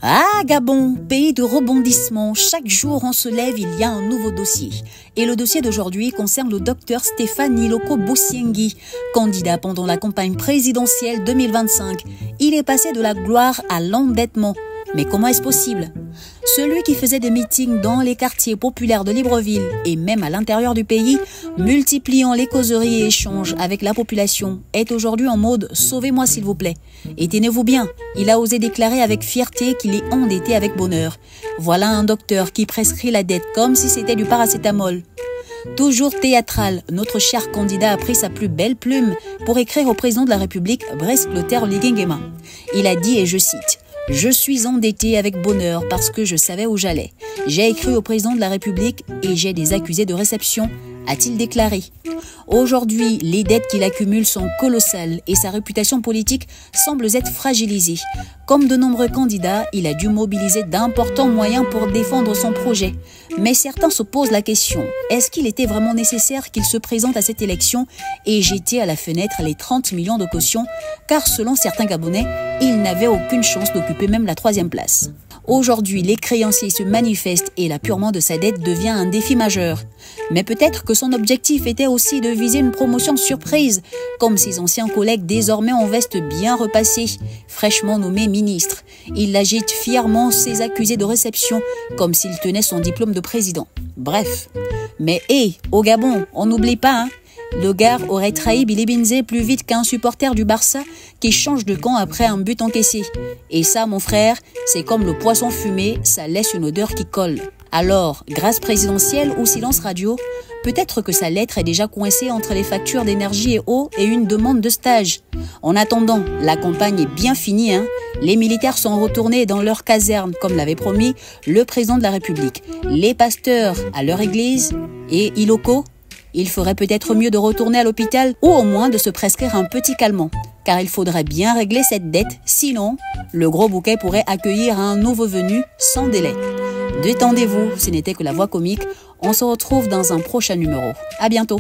Ah, Gabon, pays de rebondissement. Chaque jour on se lève, il y a un nouveau dossier. Et le dossier d'aujourd'hui concerne le docteur Stéphane Iloko Bosiengui, candidat pendant la campagne présidentielle 2025. Il est passé de la gloire à l'endettement. Mais comment est-ce possible? Celui qui faisait des meetings dans les quartiers populaires de Libreville et même à l'intérieur du pays, multipliant les causeries et échanges avec la population, est aujourd'hui en mode « sauvez-moi s'il vous plaît ». Et tenez-vous bien, il a osé déclarer avec fierté qu'il est endetté avec bonheur. Voilà un docteur qui prescrit la dette comme si c'était du paracétamol. Toujours théâtral, notre cher candidat a pris sa plus belle plume pour écrire au président de la République, Brice Clotaire Oligui-Nguema. Il a dit, et je cite, « Je suis endetté avec bonheur parce que je savais où j'allais. J'ai écrit au président de la République et j'ai des accusés de réception », a-t-il déclaré. Aujourd'hui, les dettes qu'il accumule sont colossales et sa réputation politique semble être fragilisée. Comme de nombreux candidats, il a dû mobiliser d'importants moyens pour défendre son projet. Mais certains se posent la question, est-ce qu'il était vraiment nécessaire qu'il se présente à cette élection et jeter à la fenêtre les 30 millions de caution, car selon certains Gabonais, il n'avait aucune chance d'occuper même la 3e place. Aujourd'hui, les créanciers se manifestent et l'apurement de sa dette devient un défi majeur. Mais peut-être que son objectif était aussi de viser une promotion surprise, comme ses anciens collègues désormais en veste bien repassée, fraîchement nommé ministre. Il agite fièrement ses accusés de réception, comme s'il tenait son diplôme de président. Bref. Mais au Gabon, on n'oublie pas, hein. Le gars aurait trahi Billy Binze plus vite qu'un supporter du Barça qui change de camp après un but encaissé. Et ça, mon frère, c'est comme le poisson fumé, ça laisse une odeur qui colle. Alors, grâce présidentielle ou silence radio, peut-être que sa lettre est déjà coincée entre les factures d'énergie et eau et une demande de stage. En attendant, la campagne est bien finie, hein. Les militaires sont retournés dans leur caserne, comme l'avait promis le président de la République. Les pasteurs à leur église et Iloko, il ferait peut-être mieux de retourner à l'hôpital ou au moins de se prescrire un petit calmant. Car il faudrait bien régler cette dette, sinon le gros bouquet pourrait accueillir un nouveau venu sans délai. Détendez-vous, ce n'était que la voix comique. On se retrouve dans un prochain numéro. À bientôt.